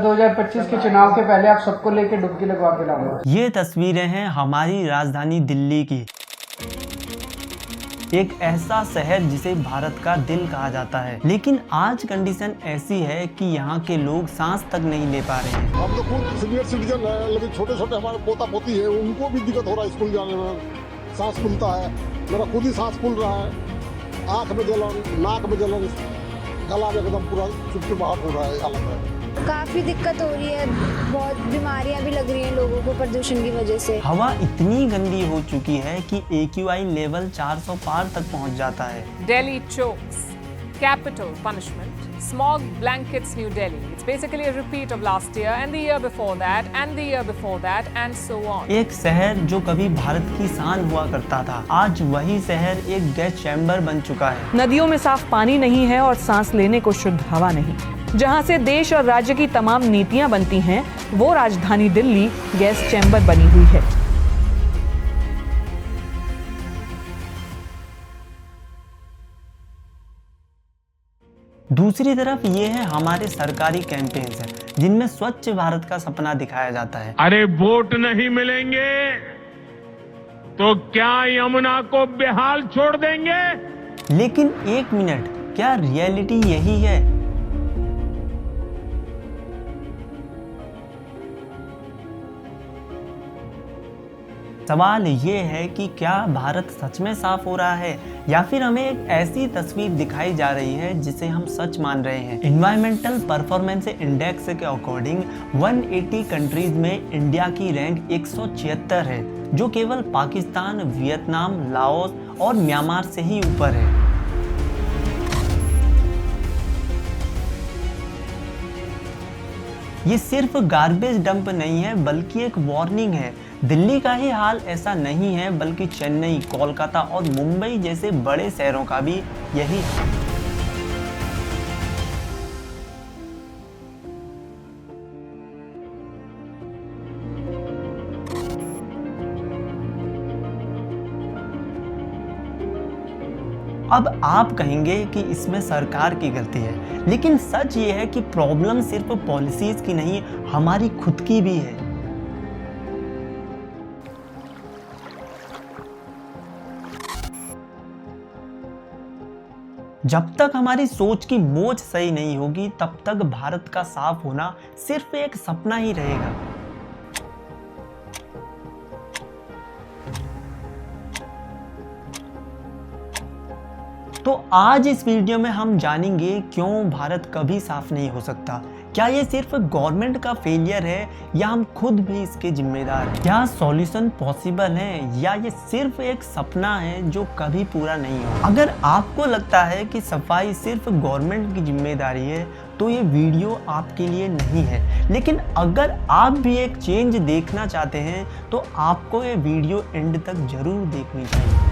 2025 के चुनाव के पहले आप सबको लेके डुबकी लगवा के लाऊंगा। ये तस्वीरें हैं हमारी राजधानी दिल्ली की, एक ऐसा शहर जिसे भारत का दिल कहा जाता है। लेकिन आज कंडीशन ऐसी है कि यहाँ के लोग सांस तक नहीं ले पा रहे हैं। हम तो खुद सीनियर सिटीजन है, लेकिन छोटे छोटे हमारे पोता पोती है, उनको भी दिक्कत हो रहा है स्कूल जाने में। सांस फूलता है, मेरा खुद ही सांस फूल रहा है, आँख में जलन, नाक में जलन, गला में एकदम पूरा चिपचिपाहट हो रहा है हालत है। काफी दिक्कत हो रही है, बहुत बीमारियां भी लग रही हैं लोगों को प्रदूषण की वजह से। हवा इतनी गंदी हो चुकी है कि AQI लेवल 400 पार तक पहुंच जाता है। Delhi chokes, capital punishment, smog blankets New Delhi. It's basically a repeat of last year and the year before that and the year before that and so on. एक शहर जो कभी भारत की शान हुआ करता था, आज वही शहर एक गैस चैम्बर बन चुका है। नदियों में साफ पानी नहीं है और सांस लेने को शुद्ध हवा नहीं। जहां से देश और राज्य की तमाम नीतियां बनती हैं, वो राजधानी दिल्ली गैस चैम्बर बनी हुई है। दूसरी तरफ ये है हमारे सरकारी कैंपेन्स हैं, जिनमें स्वच्छ भारत का सपना दिखाया जाता है। अरे वोट नहीं मिलेंगे तो क्या यमुना को बेहाल छोड़ देंगे? लेकिन एक मिनट, क्या रियलिटी यही है? सवाल ये है कि क्या भारत सच में साफ हो रहा है या फिर हमें एक ऐसी तस्वीर दिखाई जा रही है जिसे हम सच मान रहे हैं। एनवायरमेंटल परफॉर्मेंस इंडेक्स के अकॉर्डिंग 180 कंट्रीज में इंडिया की रैंक 176 है, जो केवल पाकिस्तान, वियतनाम, लाओस और म्यांमार से ही ऊपर है। ये सिर्फ गार्बेज डंप नहीं है, बल्कि एक वार्निंग है। दिल्ली का ही हाल ऐसा नहीं है, बल्कि चेन्नई, कोलकाता और मुंबई जैसे बड़े शहरों का भी यही है। अब आप कहेंगे कि इसमें सरकार की गलती है, लेकिन सच ये है कि प्रॉब्लम सिर्फ पॉलिसीज की नहीं, हमारी खुद की भी है। जब तक हमारी सोच की मोच सही नहीं होगी, तब तक भारत का साफ होना सिर्फ एक सपना ही रहेगा। तो आज इस वीडियो में हम जानेंगे क्यों भारत कभी साफ नहीं हो सकता। क्या ये सिर्फ गवर्नमेंट का फेलियर है या हम खुद भी इसके जिम्मेदार हैं? क्या सॉल्यूशन पॉसिबल है या ये सिर्फ एक सपना है जो कभी पूरा नहीं हो? अगर आपको लगता है कि सफाई सिर्फ गवर्नमेंट की जिम्मेदारी है, तो ये वीडियो आपके लिए नहीं है। लेकिन अगर आप भी एक चेंज देखना चाहते हैं, तो आपको ये वीडियो एंड तक जरूर देखनी चाहिए।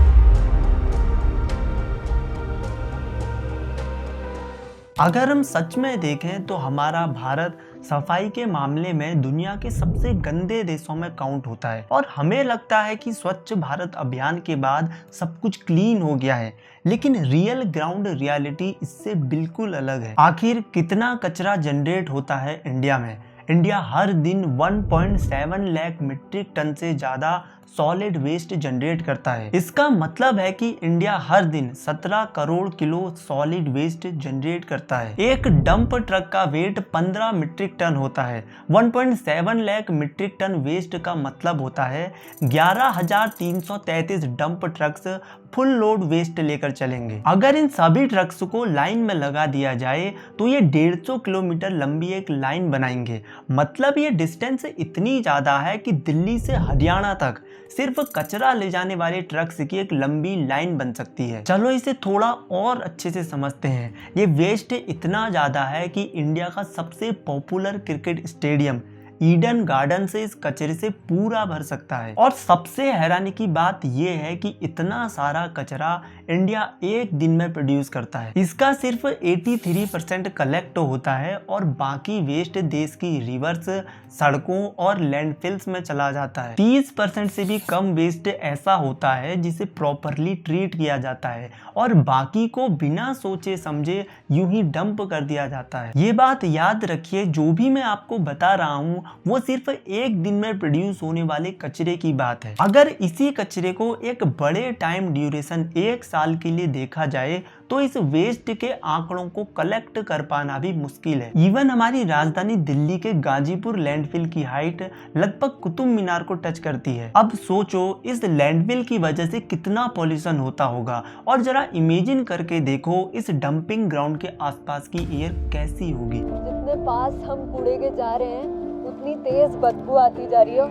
अगर हम सच में देखें तो हमारा भारत सफाई के मामले में दुनिया के सबसे गंदे देशों में काउंट होता है, और हमें लगता है कि स्वच्छ भारत अभियान के बाद सब कुछ क्लीन हो गया है। लेकिन रियल ग्राउंड रियलिटी इससे बिल्कुल अलग है। आखिर कितना कचरा जनरेट होता है इंडिया में? इंडिया हर दिन 1.7 लाख मीट्रिक टन से ज्यादा सॉलिड वेस्ट जनरेट करता है। इसका मतलब है कि इंडिया हर दिन 17 crore kilo solid waste generate करता है। एक डंप ट्रक का वेट 15 मीट्रिक टन होता है। 1.7 लाख मीट्रिक टन वेस्ट का मतलब होता है 11,333 dump trucks full load waste लेकर चलेंगे। अगर इन सभी ट्रक्स को लाइन में लगा दिया जाए तो ये 150 किलोमीटर लंबी एक लाइन बनाएंगे। मतलब ये डिस्टेंस इतनी ज्यादा है कि दिल्ली से हरियाणा तक सिर्फ कचरा ले जाने वाले ट्रक्स की एक लंबी लाइन बन सकती है। चलो इसे थोड़ा और अच्छे से समझते हैं। ये वेस्ट इतना ज्यादा है कि इंडिया का सबसे popular cricket stadium Eden garden से इस कचरे से पूरा भर सकता है। और सबसे हैरानी की बात यह है कि इतना सारा कचरा इंडिया एक दिन में प्रोड्यूस करता है। इसका सिर्फ 83% कलेक्ट होता है और बाकी वेस्ट देश की रिवर्स, सड़कों और लैंडफिल्स में चला जाता है। 30% से भी कम वेस्ट ऐसा होता है जिसे प्रॉपरली ट्रीट किया जाता है और बाकी को बिना सोचे समझे यूं ही डंप कर दिया जाता है। ये बात याद रखिए, जो भी मैं आपको बता रहा हूँ वो सिर्फ एक दिन में प्रोड्यूस होने वाले कचरे की बात है। अगर इसी कचरे को एक बड़े टाइम ड्यूरेशन 1 साल के लिए देखा जाए तो इस वेस्ट के आंकड़ों को कलेक्ट कर पाना भी मुश्किल है। इवन हमारी राजधानी दिल्ली के गाजीपुर लैंडफिल की हाइट लगभग कुतुब मीनार को टच करती है। अब सोचो इस लैंडफिल की वजह से कितना पॉल्यूशन होता होगा और जरा इमेजिन करके देखो इस डंपिंग ग्राउंड के आसपास की एयर कैसी होगी। जितने पास हम कूड़े के जा रहे हैं उतनी तेज बदबू आती जा रही है।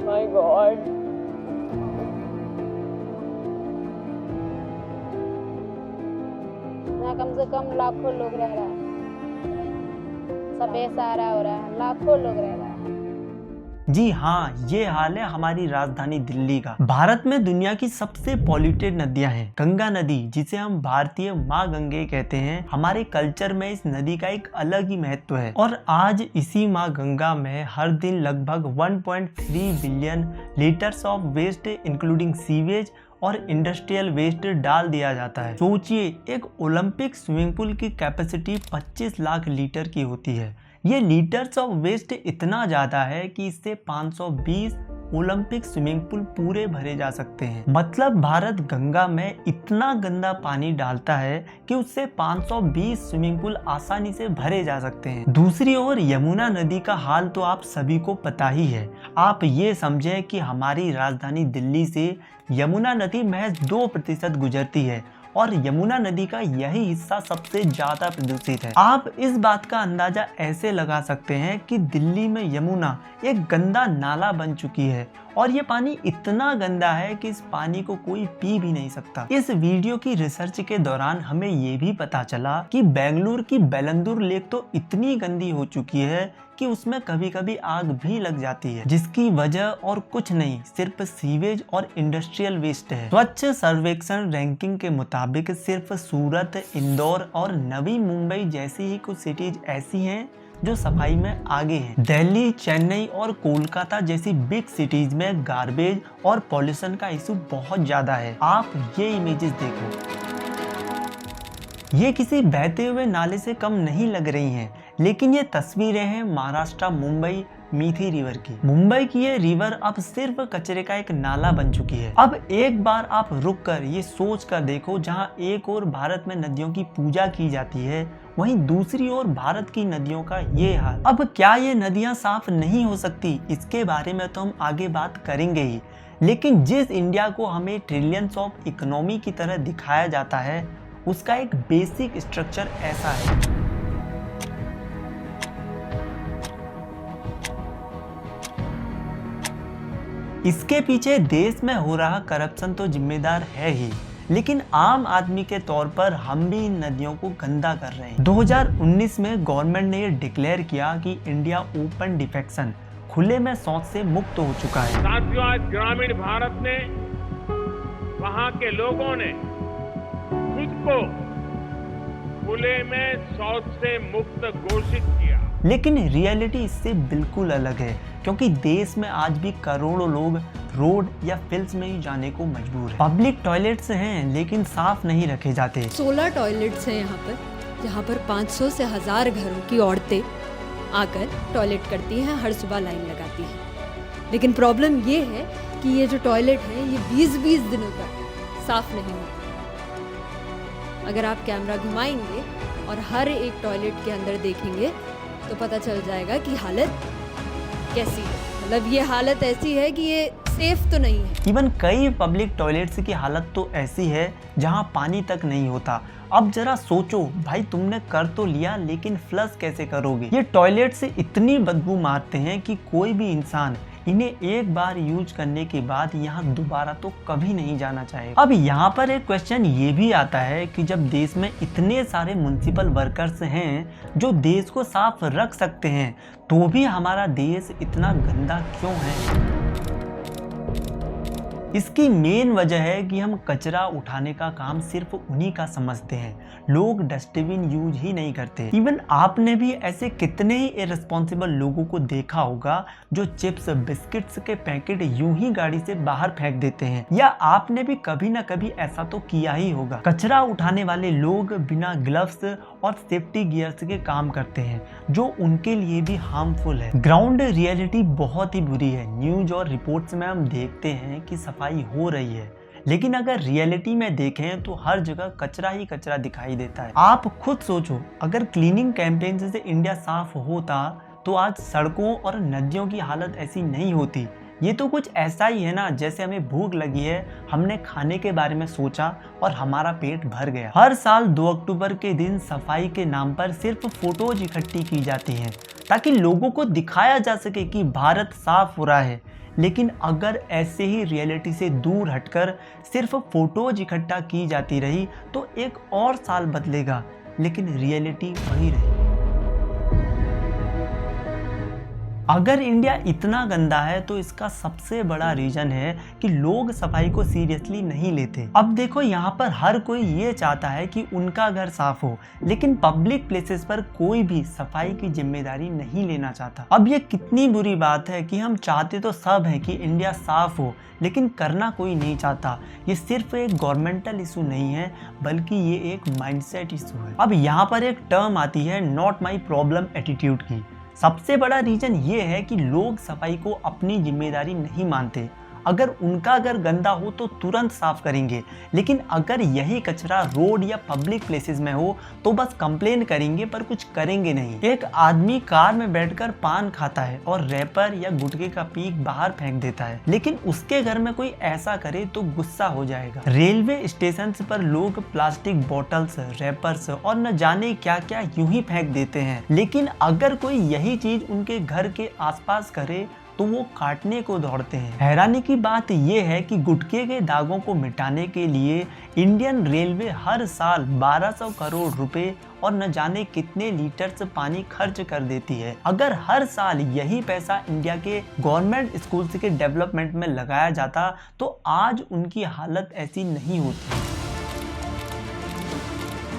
माय गॉड, कम से कम लाखों लोग रह रहा है, सब बेसहारा हो रहा है, लाखों लोग रह रहा है। जी हाँ, ये हाल है हमारी राजधानी दिल्ली का। भारत में दुनिया की सबसे पॉल्यूटेड नदियां हैं। गंगा नदी, जिसे हम भारतीय माँ गंगे कहते हैं, हमारे कल्चर में इस नदी का एक अलग ही महत्व है और आज इसी माँ गंगा में हर दिन लगभग 1.3 billion liters of waste including sewage और इंडस्ट्रियल वेस्ट डाल दिया जाता है। सोचिए, एक ओलंपिक स्विमिंग पूल की कैपेसिटी 25 लाख लीटर की होती है। ये लीटर्स ऑफ वेस्ट इतना ज़्यादा है कि इससे 520 ओलंपिक स्विमिंग पूल पूरे भरे जा सकते हैं। मतलब भारत गंगा में इतना गंदा पानी डालता है कि उससे 520 स्विमिंग पूल आसानी से भरे जा सकते हैं। दूसरी ओर यमुना नदी का हाल तो आप सभी को पता ही है। आप ये समझें कि हमारी राजधानी दिल्ली से यमुना नदी महज 2% गुजरती है और यमुना नदी का यही हिस्सा सबसे ज्यादा प्रदूषित है। आप इस बात का अंदाजा ऐसे लगा सकते हैं कि दिल्ली में यमुना एक गंदा नाला बन चुकी है और ये पानी इतना गंदा है कि इस पानी को कोई पी भी नहीं सकता। इस वीडियो की रिसर्च के दौरान हमें ये भी पता चला कि बेंगलुरु की बेलंदुर लेक तो इतनी गंदी हो चुकी है कि उसमें कभी कभी आग भी लग जाती है, जिसकी वजह और कुछ नहीं सिर्फ सीवेज और इंडस्ट्रियल वेस्ट है। स्वच्छ सर्वेक्षण रैंकिंग के मुताबिक सिर्फ सूरत, इंदौर और नवी मुंबई जैसी ही कुछ सिटीज ऐसी हैं जो सफाई में आगे हैं। दिल्ली, चेन्नई और कोलकाता जैसी बिग सिटीज में गार्बेज और पॉल्यूशन का इशू बहुत ज्यादा है। आप ये इमेजेस देखो, ये किसी बहते हुए नाले से कम नहीं लग रही हैं, लेकिन ये तस्वीरें हैं महाराष्ट्र मुंबई मीठी रिवर की। मुंबई की ये रिवर अब सिर्फ कचरे का एक नाला बन चुकी है। अब एक बार आप रुक कर ये सोच कर देखो, जहाँ एक और भारत में नदियों की पूजा की जाती है, वहीं दूसरी ओर भारत की नदियों का ये हाल। अब क्या ये नदियाँ साफ नहीं हो सकती? इसके बारे में तो हम आगे बात करेंगे ही, लेकिन जिस इंडिया को हमें ट्रिलियंस ऑफ इकोनॉमी की तरह दिखाया जाता है, उसका एक बेसिक स्ट्रक्चर ऐसा है। इसके पीछे देश में हो रहा करप्शन तो जिम्मेदार है ही, लेकिन आम आदमी के तौर पर हम भी इन नदियों को गंदा कर रहे हैं। 2019 में गवर्नमेंट ने ये डिक्लेयर किया कि इंडिया ओपन डिफेक्शन, खुले में शौच से मुक्त हो चुका है। साथियों, आज ग्रामीण भारत ने, वहां के लोगों ने खुद को खुले में शौच से मुक्त घोषित किया। लेकिन रियलिटी इससे बिल्कुल अलग है, क्योंकि देश में आज भी करोड़ों लोग रोड या फील्ड्स में ही जाने को मजबूर हैं। पब्लिक टॉयलेट्स हैं लेकिन साफ नहीं रखे जाते। 16 टॉयलेट्स हैं यहाँ पर, जहाँ पर 500 से 1000 घरों की औरतें आकर टॉयलेट करती हैं, हर सुबह लाइन लगाती हैं। लेकिन प्रॉब्लम ये है कि ये जो टॉयलेट है ये 20-20 दिनों तक साफ नहीं होता। अगर आप कैमरा घुमाएंगे और हर एक टॉयलेट के अंदर देखेंगे तो पता चल जाएगा कि हालत कैसी है। मतलब ये हालत ऐसी है कि ये सेफ तो नहीं है। इवन कई पब्लिक टॉयलेट्स की हालत तो ऐसी है जहां पानी तक नहीं होता। अब जरा सोचो भाई, तुमने कर तो लिया लेकिन फ्लश कैसे करोगे? ये टॉयलेट से इतनी बदबू मारते हैं कि कोई भी इंसान इन्हें एक बार यूज करने के बाद यहाँ दोबारा तो कभी नहीं जाना चाहिए। अब यहाँ पर एक क्वेश्चन ये भी आता है कि जब देश में इतने सारे म्युनिसिपल वर्कर्स हैं जो देश को साफ रख सकते हैं, तो भी हमारा देश इतना गंदा क्यों है? इसकी मेन वजह है कि हम कचरा उठाने का काम सिर्फ उन्हीं का समझते हैं, लोग डस्टबिन यूज ही नहीं करते। इवन आपने भी ऐसे कितने ही इररिस्पॉन्सिबल लोगों को देखा होगा जो चिप्स बिस्किट्स के पैकेट यूं ही गाड़ी से बाहर फेंक देते हैं, या आपने भी कभी ना कभी ऐसा तो किया ही होगा। कचरा उठाने वाले लोग बिना ग्लव्स और सेफ्टी गियर्स के काम करते हैं, जो उनके लिए भी हार्मफुल है। ग्राउंड रियलिटी बहुत ही बुरी है। न्यूज और रिपोर्ट्स में हम देखते हैं कि सफाई हो रही है, लेकिन अगर रियलिटी में देखें तो हर जगह कचरा ही कचरा दिखाई देता है। आप खुद सोचो, अगर क्लीनिंग कैंपेन से इंडिया साफ होता तो आज सड़कों और नदियों की हालत ऐसी नहीं होती। ये तो कुछ ऐसा ही है ना, जैसे हमें भूख लगी है, हमने खाने के बारे में सोचा और हमारा पेट भर गया। हर साल 2 अक्टूबर के दिन सफाई के नाम पर सिर्फ फोटोज इकट्ठी की जाती हैं ताकि लोगों को दिखाया जा सके कि भारत साफ हो रहा है। लेकिन अगर ऐसे ही रियलिटी से दूर हटकर सिर्फ फोटोज इकट्ठा की जाती रही तो एक और साल बदलेगा, लेकिन रियलिटी वही रही। अगर इंडिया इतना गंदा है तो इसका सबसे बड़ा रीजन है कि लोग सफाई को सीरियसली नहीं लेते। अब देखो, यहाँ पर हर कोई ये चाहता है कि उनका घर साफ हो, लेकिन पब्लिक प्लेसेस पर कोई भी सफाई की जिम्मेदारी नहीं लेना चाहता। अब ये कितनी बुरी बात है कि हम चाहते तो सब हैं कि इंडिया साफ हो, लेकिन करना कोई नहीं चाहता। ये सिर्फ एक गवर्नमेंटल इशू नहीं है, बल्कि ये एक माइंडसेट इशू है। अब यहाँ पर एक टर्म आती है नॉट माई प्रॉब्लम एटीट्यूड की। सबसे बड़ा रीजन ये है कि लोग सफाई को अपनी जिम्मेदारी नहीं मानते। अगर उनका घर गंदा हो तो तुरंत साफ करेंगे, लेकिन अगर यही कचरा रोड या पब्लिक प्लेसेस में हो तो बस कंप्लेन करेंगे पर कुछ करेंगे नहीं। एक आदमी कार में बैठकर पान खाता है और रैपर या गुटखे का पीक बाहर फेंक देता है, लेकिन उसके घर में कोई ऐसा करे तो गुस्सा हो जाएगा। रेलवे स्टेशन पर लोग प्लास्टिक बॉटल्स, रैपर्स और न जाने क्या क्या यूं ही फेंक देते हैं, लेकिन अगर कोई यही चीज उनके घर के आसपास करे तो वो काटने को दौड़ते हैं। हैरानी की बात यह है कि गुटखे के दागों को मिटाने के लिए इंडियन रेलवे हर साल 1200 करोड़ रुपए और न जाने कितने लीटर्स पानी खर्च कर देती है। अगर हर साल यही पैसा इंडिया के गवर्नमेंट स्कूल्स के डेवलपमेंट में लगाया जाता तो आज उनकी हालत ऐसी नहीं होती।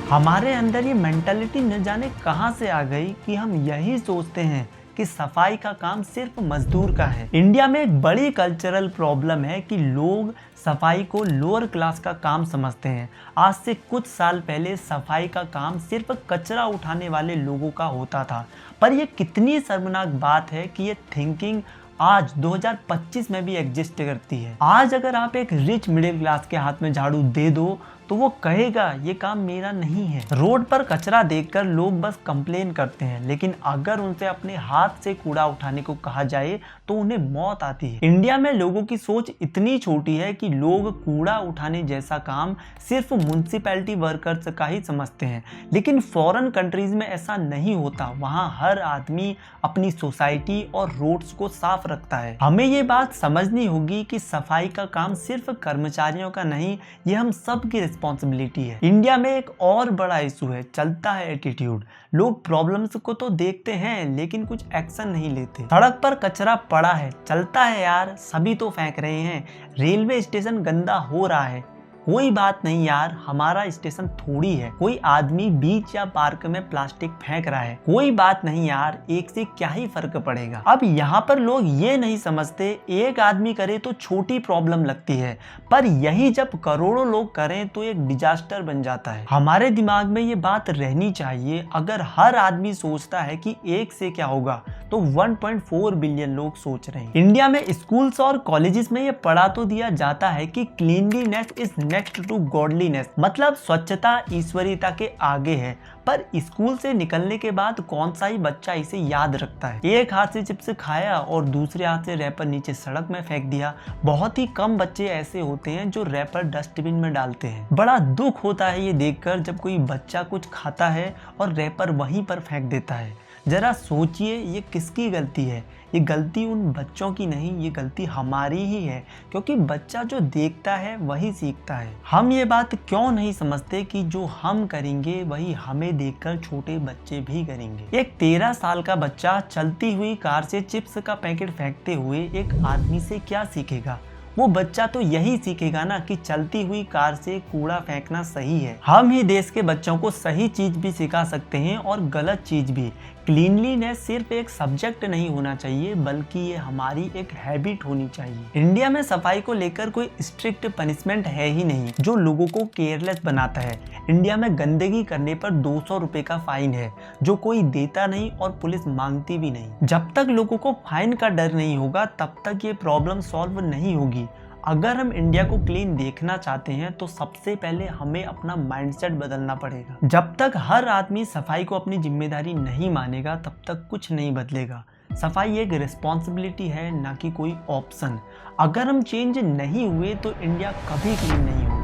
हमारे अंदर ये मेंटालिटी न जाने कहां से आ गई कि हम यही सोचते हैं कि सफाई का काम सिर्फ मजदूर का है। इंडिया में एक बड़ी कल्चरल प्रॉब्लम है कि लोग सफाई को लोअर क्लास का काम समझते हैं। आज से कुछ साल पहले सफाई का काम सिर्फ कचरा उठाने वाले लोगों का होता था, पर यह कितनी शर्मनाक बात है कि ये थिंकिंग आज 2025 में भी एग्जिस्ट करती है। आज अगर आप एक रिच मिडिल क्लास के हाथ में झाड़ू दे दो तो वो कहेगा ये काम मेरा नहीं है। रोड पर कचरा देखकर लोग बस कंप्लेन करते हैं, लेकिन अगर उनसे अपने हाथ से कूड़ा उठाने को कहा जाए तो उन्हें मौत आती है। इंडिया में लोगों की सोच इतनी छोटी है कि लोग कूड़ा उठाने जैसा काम सिर्फ म्युनिसिपैलिटी वर्कर्स का ही समझते हैं, लेकिन फॉरेन कंट्रीज में ऐसा नहीं होता। वहाँ हर आदमी अपनी सोसाइटी और रोड्स को साफ रखता है। हमें ये बात समझनी होगी कि सफाई का काम सिर्फ कर्मचारियों का नहीं, ये हम सब की रिस्पॉन्सिबिलिटी है। इंडिया में एक और बड़ा इशू है, चलता है एटीट्यूड। लोग प्रॉब्लम्स को तो देखते हैं लेकिन कुछ एक्शन नहीं लेते। सड़क पर कचरा पड़ा है, चलता है यार, सभी तो फेंक रहे हैं। रेलवे स्टेशन गंदा हो रहा है, कोई बात नहीं यार, हमारा स्टेशन थोड़ी है। कोई आदमी बीच या पार्क में प्लास्टिक फेंक रहा है, कोई बात नहीं यार, एक से क्या ही फर्क पड़ेगा। अब यहाँ पर लोग ये नहीं समझते एक आदमी करे तो छोटी प्रॉब्लम लगती है, पर यही जब करोड़ों लोग करें तो एक डिजास्टर बन जाता है। हमारे दिमाग में ये बात रहनी चाहिए, अगर हर आदमी सोचता है कि एक से क्या होगा तो 1.4 बिलियन लोग सोच रहे हैं। इंडिया में स्कूल्स और कॉलेजेस में ये पढ़ा तो दिया जाता है कि cleanliness is next to godliness, मतलब स्वच्छता ईश्वरीयता के आगे है, पर स्कूल से निकलने के बाद कौन सा ही बच्चा इसे याद रखता है। एक हाथ से चिप्स खाया और दूसरे हाथ से रैपर नीचे सड़क में फेंक दिया। बहुत ही कम बच्चे ऐसे होते हैं जो रैपर डस्टबिन में डालते हैं। बड़ा दुख होता है ये देखकर जब कोई बच्चा कुछ खाता है और रैपर वहीं पर फेंक देता है। जरा सोचिए ये किसकी गलती है? ये गलती उन बच्चों की नहीं, ये गलती हमारी ही है, क्योंकि बच्चा जो देखता है वही सीखता है। हम ये बात क्यों नहीं समझते कि जो हम करेंगे वही हमें देखकर छोटे बच्चे भी करेंगे। एक 13 साल का बच्चा चलती हुई कार से चिप्स का पैकेट फेंकते हुए एक आदमी से क्या सीखेगा? वो बच्चा तो यही सीखेगा ना कि चलती हुई कार से कूड़ा फेंकना सही है। हम ही देश के बच्चों को सही चीज भी सिखा सकते हैं और गलत चीज भी। क्लीनलीनेस सिर्फ एक सब्जेक्ट नहीं होना चाहिए, बल्कि ये हमारी एक हैबिट होनी चाहिए। इंडिया में सफाई को लेकर कोई स्ट्रिक्ट पनिशमेंट है ही नहीं जो लोगों को केयरलेस बनाता है। इंडिया में गंदगी करने पर 200 रुपए का फाइन है जो कोई देता नहीं और पुलिस मांगती भी नहीं। जब तक लोगों को फाइन का डर नहीं होगा तब तक ये प्रॉब्लम सॉल्व नहीं होगी। अगर हम इंडिया को क्लीन देखना चाहते हैं तो सबसे पहले हमें अपना माइंडसेट बदलना पड़ेगा। जब तक हर आदमी सफाई को अपनी जिम्मेदारी नहीं मानेगा तब तक कुछ नहीं बदलेगा। सफाई एक रिस्पॉन्सिबिलिटी है, ना कि कोई ऑप्शन। अगर हम चेंज नहीं हुए तो इंडिया कभी क्लीन नहीं होगा।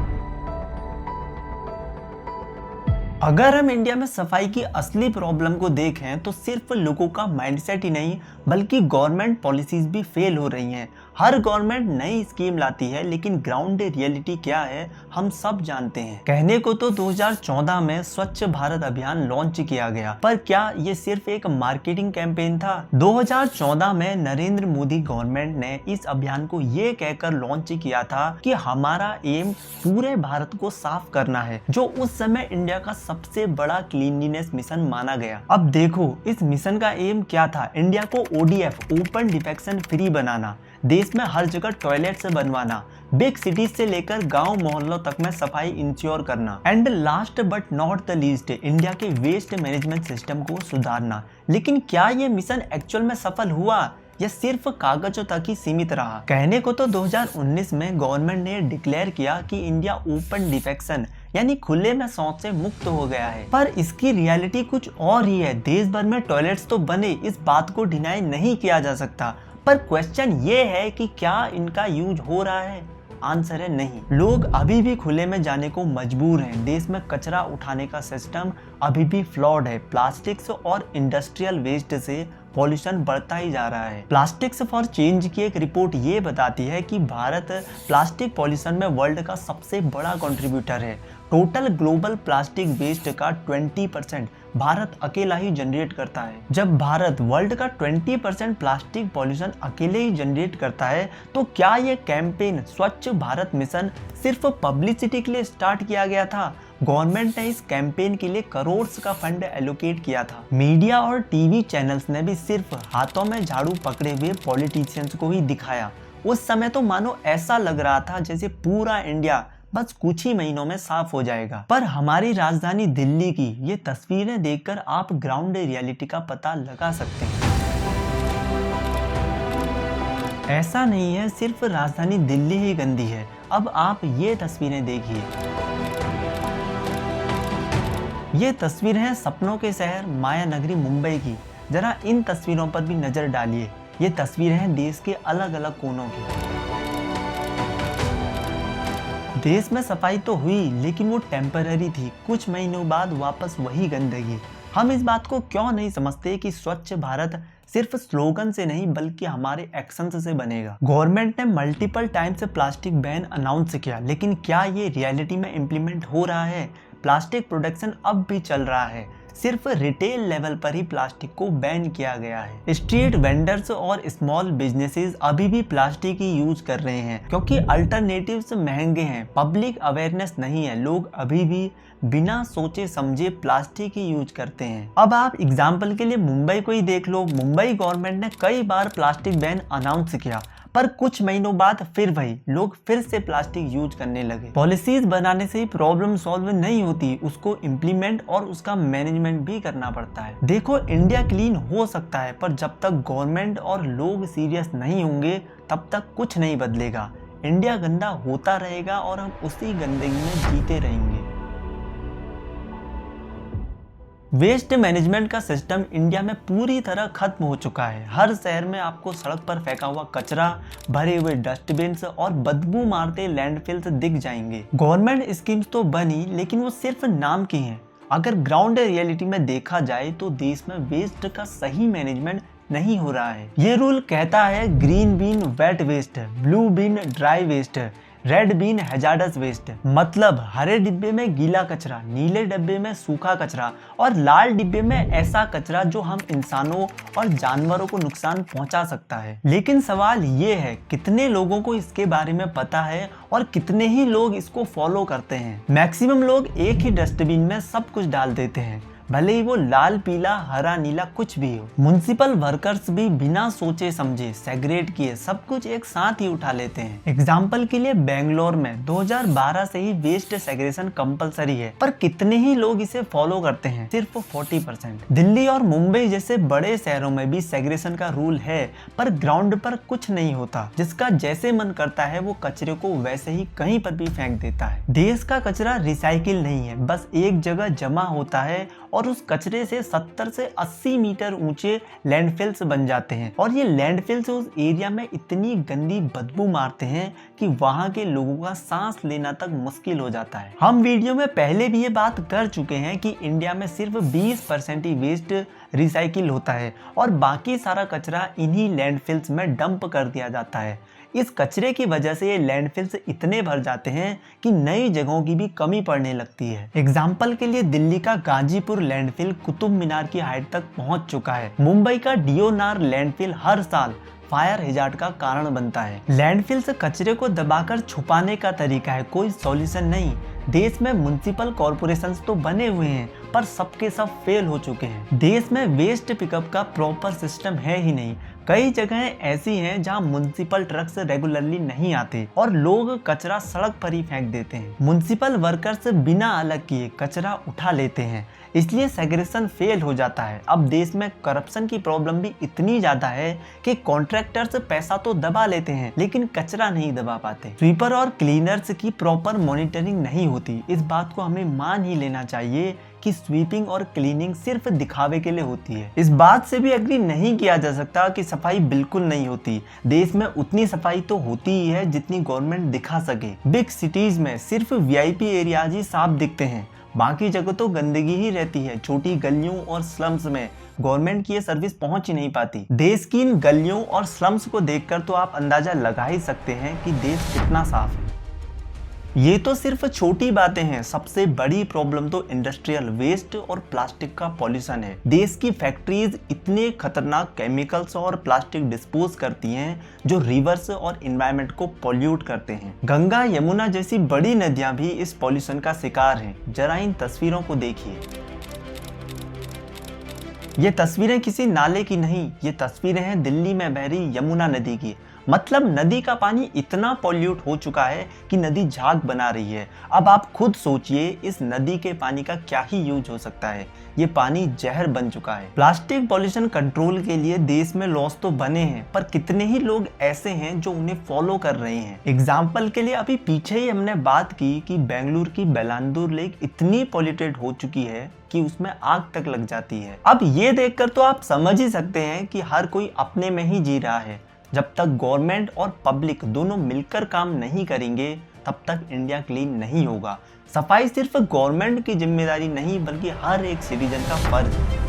अगर हम इंडिया में सफाई की असली प्रॉब्लम को देखें तो सिर्फ लोगों का माइंडसेट ही नहीं बल्कि गवर्नमेंट पॉलिसीज भी फेल हो रही हैं। हर गवर्नमेंट नई स्कीम लाती है लेकिन ग्राउंड रियलिटी क्या है हम सब जानते हैं। कहने को तो 2014 में स्वच्छ भारत अभियान लॉन्च किया गया, पर क्या ये सिर्फ एक मार्केटिंग कैंपेन था? 2014 में नरेंद्र मोदी गवर्नमेंट ने इस अभियान को ये कहकर लॉन्च किया था कि हमारा एम पूरे भारत को साफ करना है, जो उस समय इंडिया का सबसे बड़ा क्लीनलीनेस मिशन माना गया। अब देखो इस मिशन का एम क्या था? इंडिया को ODF ओपन डिफेक्शन फ्री बनाना, देश में हर जगह टॉयलेट्स बनवाना, बिग सिटीज से लेकर गांव मोहल्लों तक में सफाई इंश्योर करना, and last but not the least India के वेस्ट मैनेजमेंट सिस्टम को सुधारना। लेकिन क्या ये मिशन एक्चुअल में सफल हुआ या सिर्फ कागजों तक ही सीमित रहा? कहने को तो 2019 में गवर्नमेंट ने डिक्लेयर किया कि इंडिया ओपन डिफेक्शन यानी खुले में शौच से मुक्त हो गया है, पर इसकी रियलिटी कुछ और ही है। देश भर में टॉयलेट्स तो बने, इस बात को डिनाई नहीं किया जा सकता, पर क्वेश्चन ये है कि क्या इनका यूज हो रहा है? आंसर है नहीं। लोग अभी भी खुले में जाने को मजबूर हैं। देश में कचरा उठाने का सिस्टम अभी भी फ्लॉड है। प्लास्टिक्स और इंडस्ट्रियल वेस्ट से पॉल्यूशन बढ़ता ही जा रहा है। प्लास्टिक्स फॉर चेंज की एक रिपोर्ट ये बताती है कि भारत प्लास्टिक पॉल्यूशन में वर्ल्ड का सबसे बड़ा कंट्रीब्यूटर है। टोटल ग्लोबल प्लास्टिक वेस्ट का 20% भारत अकेला ही जनरेट करता है। जब भारत वर्ल्ड का 20% प्लास्टिक पॉल्यूशन अकेले ही जनरेट करता है तो क्या ये कैंपेन स्वच्छ भारत मिशन सिर्फ पब्लिसिटी के लिए स्टार्ट किया गया था? गवर्नमेंट ने इस कैंपेन के लिए करोड़ का फंड एलोकेट किया था। मीडिया और टीवी चैनल्स ने भी सिर्फ हाथों में झाड़ू पकड़े हुए पॉलिटिशियंस को ही दिखाया। उस समय तो मानो ऐसा लग रहा था जैसे पूरा इंडिया बस कुछ ही महीनों में साफ हो जाएगा। पर हमारी राजधानी दिल्ली की ये तस्वीरें देखकर आप ग्राउंड रियलिटी का पता लगा सकते हैं। ऐसा नहीं है सिर्फ राजधानी दिल्ली ही गंदी है। अब आप ये तस्वीरें देखिए। ये तस्वीर है सपनों के शहर माया नगरी मुंबई की। जरा इन तस्वीरों पर भी नजर डालिए। ये तस्वीरें हैं देश के अलग अलग कोनों की। देश में सफाई तो हुई लेकिन वो टेम्पररी थी। कुछ महीनों बाद वापस वही गंदगी। हम इस बात को क्यों नहीं समझते कि स्वच्छ भारत सिर्फ स्लोगन से नहीं बल्कि हमारे एक्शंस से बनेगा। गवर्नमेंट ने मल्टीपल टाइम से प्लास्टिक बैन अनाउंस किया, लेकिन क्या ये रियलिटी में इम्प्लीमेंट हो रहा है? प्लास्टिक प्रोडक्शन अब भी चल रहा है, सिर्फ रिटेल लेवल पर ही प्लास्टिक को बैन किया गया है। स्ट्रीट वेंडर्स और स्मॉल बिजनेसेस अभी भी प्लास्टिक ही यूज कर रहे हैं क्योंकि अल्टरनेटिव्स महंगे हैं। पब्लिक अवेयरनेस नहीं है, लोग अभी भी बिना सोचे समझे प्लास्टिक ही यूज करते हैं। अब आप एग्जाम्पल के लिए मुंबई को ही देख लो। मुंबई गवर्नमेंट ने कई बार प्लास्टिक बैन अनाउंस किया, पर कुछ महीनों बाद फिर वही लोग फिर से प्लास्टिक यूज करने लगे। पॉलिसीज बनाने से ही प्रॉब्लम सॉल्व नहीं होती, उसको इम्प्लीमेंट और उसका मैनेजमेंट भी करना पड़ता है। देखो इंडिया क्लीन हो सकता है, पर जब तक गवर्नमेंट और लोग सीरियस नहीं होंगे तब तक कुछ नहीं बदलेगा। इंडिया गंदा होता रहेगा और हम उसी गंदगी में जीते रहेंगे। वेस्ट मैनेजमेंट का सिस्टम इंडिया में पूरी तरह खत्म हो चुका है। हर शहर में आपको सड़क पर फेंका हुआ कचरा, भरे हुए डस्टबिन्स और बदबू मारते लैंडफिल्स दिख जाएंगे। गवर्नमेंट स्कीम्स तो बनी लेकिन वो सिर्फ नाम की हैं। अगर ग्राउंड रियलिटी में देखा जाए तो देश में वेस्ट का सही मैनेजमेंट नहीं हो रहा है। ये रूल कहता है green bin wet waste, blue bin dry waste, red bin hazardous waste. मतलब हरे डिब्बे में गीला कचरा, नीले डिब्बे में सूखा कचरा और लाल डिब्बे में ऐसा कचरा जो हम इंसानों और जानवरों को नुकसान पहुंचा सकता है। लेकिन सवाल ये है कितने लोगों को इसके बारे में पता है और कितने ही लोग इसको फॉलो करते हैं। मैक्सिमम लोग एक ही डस्टबिन में सब कुछ डाल देते हैं, भले ही वो लाल पीला हरा नीला कुछ भी हो। म्युनिसिपल वर्कर्स भी बिना सोचे समझे सेग्रेट किए सब कुछ एक साथ ही उठा लेते हैं। एग्जाम्पल के लिए बेंगलोर में 2012 से ही वेस्ट सेग्रेशन कंपलसरी है, पर कितने ही लोग इसे फॉलो करते हैं? सिर्फ 40%। दिल्ली और मुंबई जैसे बड़े शहरों में भी सेग्रेशन का रूल है, पर ग्राउंड पर कुछ नहीं होता। जिसका जैसे मन करता है वो कचरे को वैसे ही कहीं पर भी फेंक देता है। देश का कचरा रिसाइकिल नहीं है, बस एक जगह जमा होता है और उस कचरे से 70 से 80 मीटर ऊंचे लैंडफिल्स बन जाते हैं और ये लैंडफिल्स उस एरिया में इतनी गंदी बदबू मारते हैं कि वहां के लोगों का सांस लेना तक मुश्किल हो जाता है। हम वीडियो में पहले भी ये बात कर चुके हैं कि इंडिया में सिर्फ 20% ही वेस्ट रिसाइकिल होता है और बाकी सारा कचरा इन्हीं लैंडफिल्स में डंप कर दिया जाता है। इस कचरे की वजह से ये लैंडफिल्स इतने भर जाते हैं कि नई जगहों की भी कमी पड़ने लगती है। एग्जाम्पल के लिए दिल्ली का गाजीपुर लैंडफिल कुतुब मीनार की हाइट तक पहुंच चुका है। मुंबई का डियोनार लैंडफिल हर साल फायर हैजार्ड का कारण बनता है। लैंडफिल से कचरे को दबाकर छुपाने का तरीका है, कोई सॉल्यूशन नहीं। देश में म्युनिसिपल कॉर्पोरेशंस तो बने हुए हैं पर सबके सब फेल हो चुके हैं। देश में वेस्ट पिकअप का प्रॉपर सिस्टम है ही नहीं। कई जगहें ऐसी हैं जहां म्युनिसिपल ट्रक्स रेगुलरली नहीं आते और लोग कचरा सड़क पर ही फेंक देते हैं। म्युनिसिपल वर्कर्स बिना अलग किए कचरा उठा लेते हैं, इसलिए सेग्रेशन फेल हो जाता है। अब देश में करप्शन की प्रॉब्लम भी इतनी ज्यादा है कि कॉन्ट्रैक्टर्स पैसा तो दबा लेते हैं लेकिन कचरा नहीं दबा पाते। स्वीपर और क्लीनर्स की प्रॉपर मॉनिटरिंग नहीं होती। इस बात को हमें मान ही लेना चाहिए कि स्वीपिंग और क्लीनिंग सिर्फ दिखावे के लिए होती है। इस बात से भी एग्री नहीं किया जा सकता कि सफाई बिल्कुल नहीं होती। देश में उतनी सफाई तो होती ही है जितनी गवर्नमेंट दिखा सके। बिग सिटीज में सिर्फ वीआईपी एरियाज ही साफ दिखते हैं, बाकी जगह तो गंदगी ही रहती है। छोटी गलियों और स्लम्स में गवर्नमेंट की ये सर्विस पहुंच ही नहीं पाती। देश की इन गलियों और स्लम्स को देखकर तो आप अंदाजा लगा ही सकते हैं कि देश कितना साफ है। ये तो सिर्फ छोटी बातें हैं, सबसे बड़ी प्रॉब्लम तो इंडस्ट्रियल वेस्ट और प्लास्टिक का पॉल्यूशन है। देश की फैक्ट्रीज इतने खतरनाक केमिकल्स और प्लास्टिक डिस्पोज करती हैं जो रिवर्स और एनवायरनमेंट को पॉल्यूट करते हैं। गंगा यमुना जैसी बड़ी नदियां भी इस पॉल्यूशन का शिकार हैं। जरा इन तस्वीरों को देखिए। ये तस्वीरें किसी नाले की नहीं, ये तस्वीरें हैं दिल्ली में बह रही यमुना नदी की। मतलब नदी का पानी इतना पॉल्यूट हो चुका है कि नदी झाग बना रही है। अब आप खुद सोचिए इस नदी के पानी का क्या ही यूज हो सकता है। ये पानी जहर बन चुका है। प्लास्टिक पॉल्यूशन कंट्रोल के लिए देश में लॉस तो बने हैं, पर कितने ही लोग ऐसे हैं जो उन्हें फॉलो कर रहे हैं। एग्जाम्पल के लिए अभी पीछे ही हमने बात की कि बेंगलुरु की बेलांदूर लेक इतनी पॉल्यूटेड हो चुकी है कि उसमें आग तक लग जाती है। अब ये देखकर तो आप समझ ही सकते हैं कि हर कोई अपने में ही जी रहा है। जब तक गवर्नमेंट और पब्लिक दोनों मिलकर काम नहीं करेंगे तब तक इंडिया क्लीन नहीं होगा। सफाई सिर्फ गवर्नमेंट की जिम्मेदारी नहीं बल्कि हर एक सिटीजन का फर्ज है।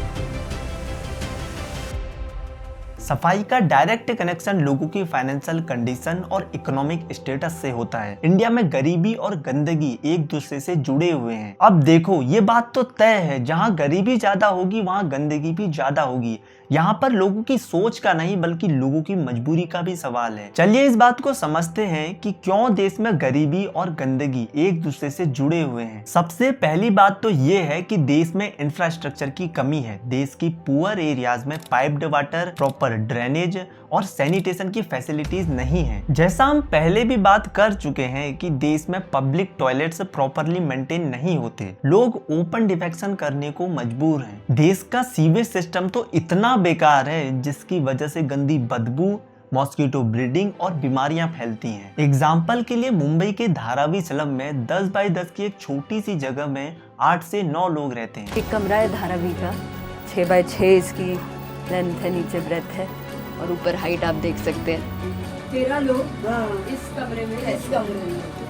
सफाई का डायरेक्ट कनेक्शन लोगों की फाइनेंशियल कंडीशन और इकोनॉमिक स्टेटस से होता है। इंडिया में गरीबी और गंदगी एक दूसरे से जुड़े हुए हैं। अब देखो ये बात तो तय है, जहां गरीबी ज्यादा होगी वहां गंदगी भी ज्यादा होगी। यहाँ पर लोगों की सोच का नहीं बल्कि लोगों की मजबूरी का भी सवाल है। चलिए इस बात को समझते हैं कि क्यों देश में गरीबी और गंदगी एक दूसरे से जुड़े हुए हैं। सबसे पहली बात तो ये है कि देश में इंफ्रास्ट्रक्चर की कमी है। देश की पुअर एरियाज में पाइप्ड वाटर, प्रॉपर ड्रेनेज और सैनिटेशन की फैसिलिटीज नहीं है। जैसा हम पहले भी बात कर चुके हैं कि देश में पब्लिक टॉयलेट्स प्रॉपरली मेंटेन नहीं होते। लोग ओपन डिफेक्शन करने को मजबूर हैं। देश का सीवेज सिस्टम तो इतना बेकार है जिसकी वजह से गंदी बदबू, मॉस्किटो ब्रीडिंग और बीमारियां फैलती हैं। एग्जाम्पल के लिए मुंबई के धारावी स्लम में 10 बाय 10 की एक छोटी सी जगह में 8 से 9 लोग रहते हैं। एक कमरा है धारावी का, 6 बाय 6 इसकी लेंथ है, नीचे ब्रेथ है और ऊपर हाइट आप देख सकते हैं। 13 लोग इस कमरे में,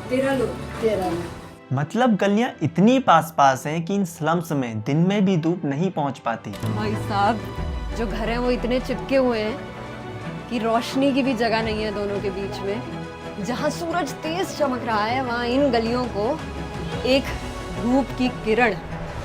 13 लोग। मतलब गलियां इतनी पास पास हैं कि इन स्लम्स में दिन में भी धूप नहीं पहुंच पाती। भाई साहब, जो घर हैं वो इतने चिपके हुए हैं कि रोशनी की भी जगह नहीं है दोनों के बीच में। जहाँ सूरज तेज चमक रहा है वहाँ इन गलियों को एक धूप की किरण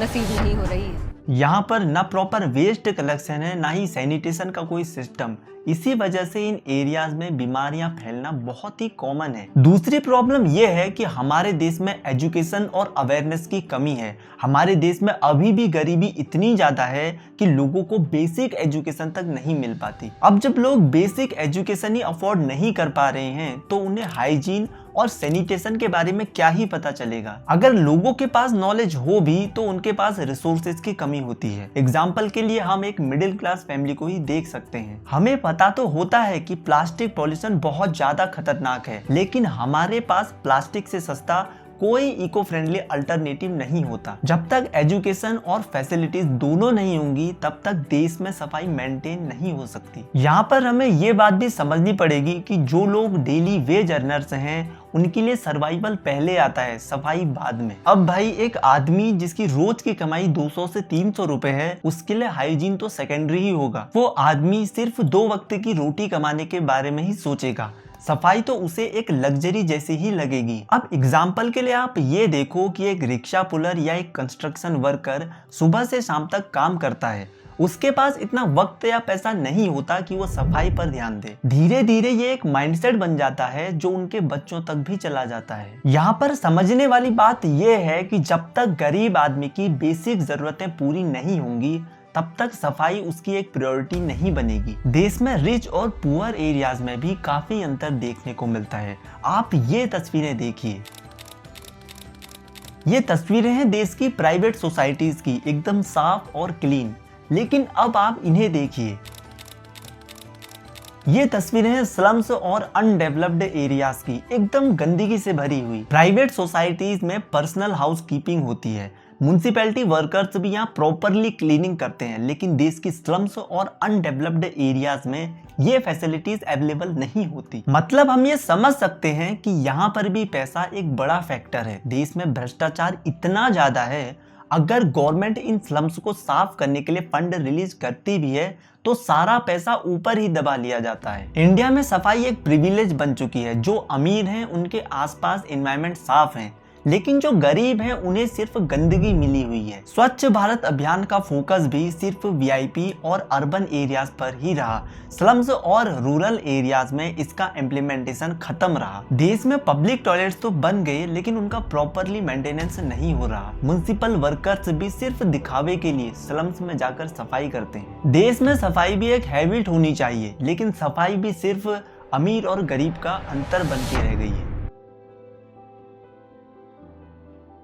नसीब नहीं हो रही है। यहाँ पर ना प्रॉपर वेस्ट कलेक्शन है, ना ही सैनिटेशन का कोई सिस्टम। इसी वजह से इन एरियाज में बीमारियां फैलना बहुत ही कॉमन है। दूसरी प्रॉब्लम यह है कि हमारे देश में एजुकेशन और अवेयरनेस की कमी है। हमारे देश में अभी भी गरीबी इतनी ज्यादा है कि लोगों को बेसिक एजुकेशन तक नहीं मिल पाती। अब जब लोग बेसिक एजुकेशन ही अफोर्ड नहीं कर पा रहे हैं तो उन्हें हाइजीन और सैनिटेशन के बारे में क्या ही पता चलेगा। अगर लोगों के पास नॉलेज हो भी तो उनके पास रिसोर्सेज की कमी होती है। एग्जाम्पल के लिए हम एक मिडिल क्लास फैमिली को ही देख सकते हैं। हमें पता तो होता है कि प्लास्टिक पॉल्यूशन बहुत ज्यादा खतरनाक है, लेकिन हमारे पास प्लास्टिक से सस्ता कोई इको फ्रेंडली अल्टरनेटिव नहीं होता। जब तक एजुकेशन और फैसिलिटीज दोनों नहीं होंगी तब तक देश में सफाई मेंटेन नहीं हो सकती। यहाँ पर हमें ये बात भी समझनी पड़ेगी कि जो लोग डेली वेज अर्नर्स हैं उनके लिए सर्वाइवल पहले आता है, सफाई बाद में। अब भाई एक आदमी जिसकी रोज की कमाई 200 से 300 रुपए है, उसके लिए हाइजीन तो सेकेंडरी ही होगा। वो आदमी सिर्फ 2 वक्त की रोटी कमाने के बारे में ही सोचेगा, सफाई तो उसे एक लग्जरी जैसी ही लगेगी। अब एग्जाम्पल के लिए आप ये देखो कि एक रिक्शा पुलर या एक कंस्ट्रक्शन वर्कर सुबह से शाम तक काम करता है। उसके पास इतना वक्त या पैसा नहीं होता कि वो सफाई पर ध्यान दे। धीरे धीरे ये एक माइंडसेट बन जाता है जो उनके बच्चों तक भी चला जाता है। यहाँ पर समझने वाली बात ये है कि जब तक गरीब आदमी की बेसिक जरूरतें पूरी नहीं होंगी तब तक सफाई उसकी एक प्रायोरिटी नहीं बनेगी। देश में रिच और पुअर एरियाज में भी काफी अंतर देखने को मिलता है। आप ये तस्वीरें देखिए, ये तस्वीरें हैं देश की प्राइवेट सोसाइटीज की, एकदम साफ और क्लीन। लेकिन अब आप इन्हें देखिए, ये तस्वीरें हैं स्लम्स और अनडेवलप्ड एरियाज की, एकदम गंदगी से भरी हुई। प्राइवेट सोसाइटीज में पर्सनल हाउस कीपिंग होती है, म्युनिसिपैलिटी वर्कर्स भी यहाँ प्रॉपरली क्लीनिंग करते हैं, लेकिन देश की स्लम्स और अनडेवलप्ड एरियाज में ये फैसिलिटीज अवेलेबल नहीं होती। मतलब हम ये समझ सकते हैं कि यहाँ पर भी पैसा एक बड़ा फैक्टर है। देश में भ्रष्टाचार इतना ज्यादा है, अगर गवर्नमेंट इन स्लम्स को साफ करने के लिए फंड रिलीज करती भी है तो सारा पैसा ऊपर ही दबा लिया जाता है। इंडिया में सफाई एक प्रिविलेज बन चुकी है। जो अमीर हैं उनके आसपास एनवायरनमेंट साफ है, लेकिन जो गरीब हैं उन्हें सिर्फ गंदगी मिली हुई है। स्वच्छ भारत अभियान का फोकस भी सिर्फ वीआईपी और अर्बन एरियाज पर ही रहा। स्लम्स और रूरल एरियाज में इसका इम्प्लीमेंटेशन खत्म रहा। देश में पब्लिक टॉयलेट्स तो बन गए लेकिन उनका प्रॉपरली मेंटेनेंस नहीं हो रहा। म्युनिसिपल वर्कर्स भी सिर्फ दिखावे के लिए स्लम्स में जाकर सफाई करते हैं। देश में सफाई भी एक हैबिट होनी चाहिए, लेकिन सफाई भी सिर्फ अमीर और गरीब का अंतर बन के रह गई है।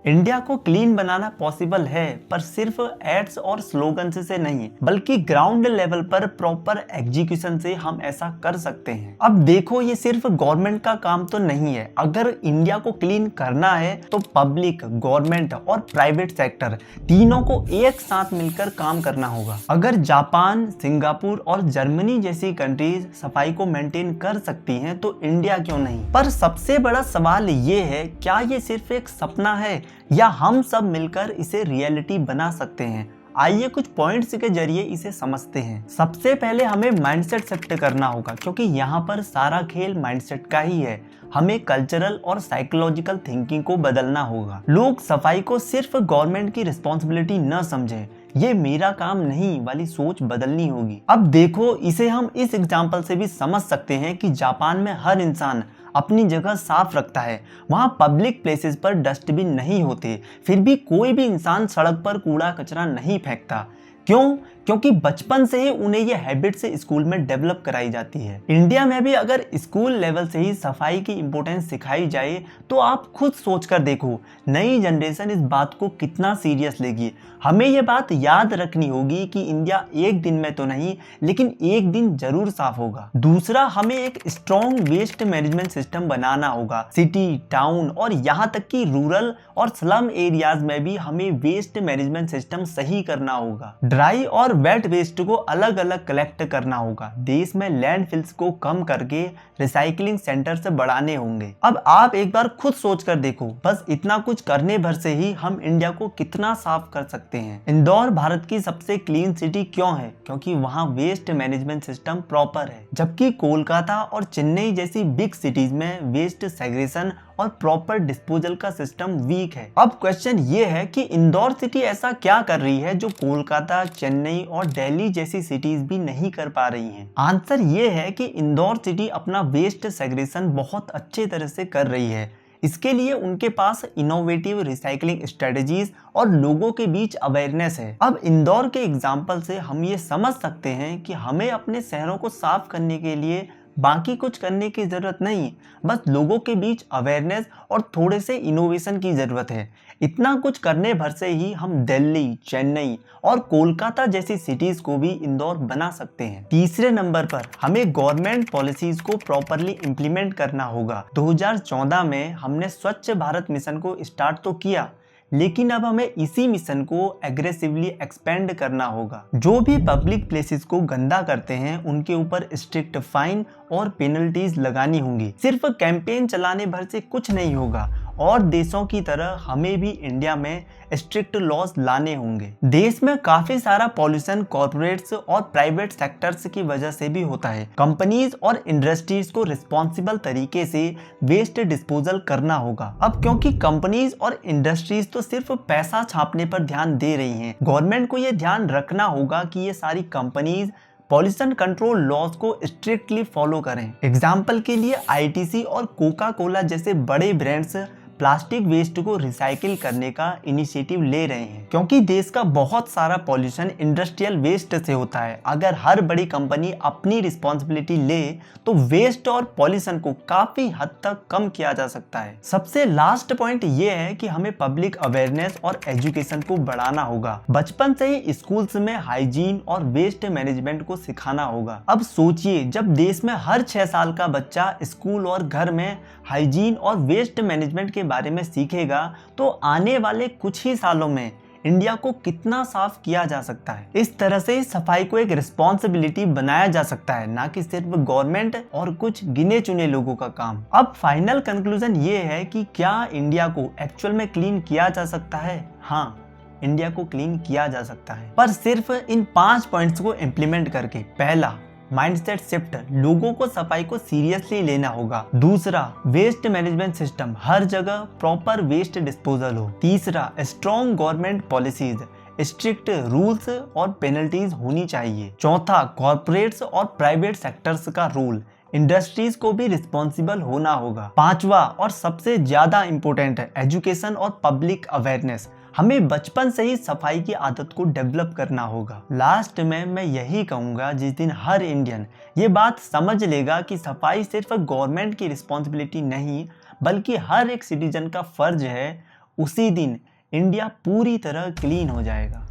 इंडिया को क्लीन बनाना पॉसिबल है, पर सिर्फ एड्स और स्लोगन से नहीं, बल्कि ग्राउंड लेवल पर प्रॉपर एग्जीक्यूशन से हम ऐसा कर सकते हैं। अब देखो, ये सिर्फ गवर्नमेंट का काम तो नहीं है। अगर इंडिया को क्लीन करना है तो पब्लिक, गवर्नमेंट और प्राइवेट सेक्टर तीनों को एक साथ मिलकर काम करना होगा। अगर जापान, सिंगापुर और जर्मनी जैसी कंट्रीज सफाई को मेंटेन कर सकती हैं तो इंडिया क्यों नहीं। पर सबसे बड़ा सवाल ये है, क्या ये सिर्फ एक सपना है या हम सब मिलकर इसे रियलिटी बना सकते हैं। आइए कुछ पॉइंट्स के जरिए इसे समझते हैं। सबसे पहले हमें माइंडसेट सेट करना होगा, क्योंकि यहाँ पर सारा खेल माइंडसेट का ही है। हमें कल्चरल और साइकोलॉजिकल थिंकिंग को बदलना होगा। लोग सफाई को सिर्फ गवर्नमेंट की रिस्पॉन्सिबिलिटी न समझें, ये मेरा काम नहीं वाली सोच बदलनी होगी। अब देखो, इसे हम इस एग्जाम्पल से भी समझ सकते हैं कि जापान में हर इंसान अपनी जगह साफ रखता है। वहाँ पब्लिक प्लेसेस पर डस्टबिन नहीं होते, फिर भी कोई भी इंसान सड़क पर कूड़ा कचरा नहीं फेंकता। क्यों? क्योंकि बचपन से ही उन्हें ये हैबिट्स स्कूल में डेवलप कराई जाती है। इंडिया में भी अगर स्कूल लेवल से ही सफाई की इंपॉर्टेंस सिखाई जाए तो आप खुद सोचकर देखो, नई जनरेशन इस बात को कितना सीरियस लेगी। हमें ये बात याद रखनी होगी कि इंडिया एक दिन में तो नहीं, लेकिन एक दिन जरूर साफ होगा। दूसरा, हमें एक स्ट्रॉन्ग वेस्ट मैनेजमेंट सिस्टम बनाना होगा। सिटी, टाउन और यहाँ तक कि रूरल और स्लम एरियाज में भी हमें वेस्ट मैनेजमेंट सिस्टम सही करना होगा। ड्राई और वेट वेस्ट को अलग अलग कलेक्ट करना होगा। देश में लैंडफिल्स को कम करके रिसाइकलिंग सेंटर से बढ़ाने होंगे। अब आप एक बार खुद सोच कर देखो, बस इतना कुछ करने भर से ही हम इंडिया को कितना साफ कर सकते हैं। इंदौर भारत की सबसे क्लीन सिटी क्यों है? क्योंकि वहाँ वेस्ट मैनेजमेंट सिस्टम प्रॉपर है, जबकि कोलकाता और चेन्नई जैसी बिग सिटीज में वेस्ट सेग्रेगेशन और प्रॉपर डिस्पोजल का सिस्टम वीक है। अब क्वेश्चन ये है कि इंदौर सिटी ऐसा क्या कर रही है जो कोलकाता, चेन्नई और दिल्ली जैसी सिटीज भी नहीं कर पा रही हैं? आंसर ये है कि इंदौर सिटी अपना वेस्ट सेग्रेगेशन बहुत अच्छे तरह से कर रही है। इसके लिए उनके पास इनोवेटिव रिसाइकलिंग स्ट्रेटजीज और लोगों के बीच अवेयरनेस है। अब इंदौर के एग्जाम्पल से हम ये समझ सकते हैं कि हमें अपने शहरों को साफ करने के लिए बाकी कुछ करने की जरूरत नहीं, बस लोगों के बीच अवेयरनेस और थोड़े से इनोवेशन की जरूरत है। इतना कुछ करने भर से ही हम दिल्ली, चेन्नई और कोलकाता जैसी सिटीज को भी इंदौर बना सकते हैं। तीसरे नंबर पर हमें गवर्नमेंट पॉलिसीज को प्रॉपरली इम्प्लीमेंट करना होगा। 2014 में हमने स्वच्छ भारत मिशन को स्टार्ट तो किया, लेकिन अब हमें इसी मिशन को एग्रेसिवली एक्सपेंड करना होगा। जो भी पब्लिक प्लेसेस को गंदा करते हैं उनके ऊपर स्ट्रिक्ट फाइन और पेनल्टीज लगानी होंगी। सिर्फ कैंपेन चलाने भर से कुछ नहीं होगा और देशों की तरह हमें भी इंडिया में स्ट्रिक्ट लॉज लाने होंगे। देश में काफी सारा पॉल्यूशन कॉर्पोरेट्स और प्राइवेट सेक्टर्स की वजह से भी होता है। कंपनीज और इंडस्ट्रीज को रिस्पॉन्सिबल तरीके से वेस्ट डिस्पोजल करना होगा। अब क्योंकि कंपनीज और इंडस्ट्रीज तो सिर्फ पैसा छापने पर ध्यान दे रही हैं, गवर्नमेंट को ये ध्यान रखना होगा कि ये सारी कंपनीज पॉल्यूशन कंट्रोल लॉज को स्ट्रिक्टली फॉलो करें। एग्जाम्पल के लिए आईटीसी और कोका कोला जैसे बड़े ब्रांड्स प्लास्टिक वेस्ट को रिसाइकिल करने का इनिशिएटिव ले रहे हैं, क्योंकि देश का बहुत सारा पॉल्यूशन इंडस्ट्रियल वेस्ट से होता है। अगर हर बड़ी कंपनी अपनी रिस्पॉन्सिबिलिटी ले तो वेस्ट और पॉल्यूशन को काफी हद तक कम किया जा सकता है। सबसे लास्ट पॉइंट ये है कि हमें पब्लिक अवेयरनेस और एजुकेशन को बढ़ाना होगा। बचपन से ही स्कूल्स में हाइजीन और वेस्ट मैनेजमेंट को सिखाना होगा। अब सोचिए, जब देश में हर 6 साल का बच्चा स्कूल और घर में हाइजीन और वेस्ट मैनेजमेंट के बारे में सीखेगा तो आने वाले कुछ ही सालों में इंडिया को कितना साफ किया जा सकता है। इस तरह से सफाई को एक रिस्पॉन्सिबिलिटी बनाया जा सकता है, ना कि सिर्फ गवर्नमेंट और कुछ गिने चुने लोगों का काम। अब फाइनल कंक्लूजन ये है कि क्या इंडिया को एक्चुअल में क्लीन किया जा सकता है? हाँ, इंडिया को क्लीन किया जा सकता है, पर सिर्फ इन 5 पॉइंट्स को इम्प्लीमेंट करके। पहला, माइंडसेट शिफ्ट, लोगों को सफाई को सीरियसली लेना होगा। दूसरा, वेस्ट मैनेजमेंट सिस्टम, हर जगह प्रॉपर वेस्ट डिस्पोजल हो। तीसरा, strong government policies, strict rules और पेनल्टीज होनी चाहिए। चौथा, कॉर्पोरेट्स और प्राइवेट सेक्टर्स का रोल, इंडस्ट्रीज को भी रिस्पॉन्सिबल होना होगा। पांचवा और सबसे ज्यादा इंपॉर्टेंट है एजुकेशन और पब्लिक अवेयरनेस। हमें बचपन से ही सफाई की आदत को डेवलप करना होगा। लास्ट में मैं यही कहूँगा, जिस दिन हर इंडियन ये बात समझ लेगा कि सफाई सिर्फ गवर्नमेंट की रिस्पॉन्सिबिलिटी नहीं बल्कि हर एक सिटीजन का फर्ज है, उसी दिन इंडिया पूरी तरह क्लीन हो जाएगा।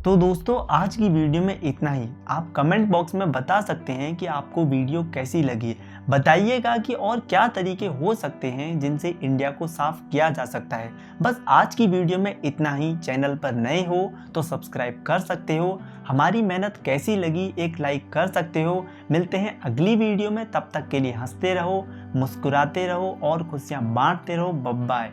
तो दोस्तों, आज की वीडियो में इतना ही। आप कमेंट बॉक्स में बता सकते हैं कि आपको वीडियो कैसी लगी। बताइएगा कि और क्या तरीके हो सकते हैं जिनसे इंडिया को साफ किया जा सकता है। बस आज की वीडियो में इतना ही। चैनल पर नए हो तो सब्सक्राइब कर सकते हो। हमारी मेहनत कैसी लगी एक लाइक कर सकते हो। मिलते हैं अगली वीडियो में, तब तक के लिए हंसते रहो, मुस्कुराते रहो और खुशियाँ बांटते रहो। Bye bye.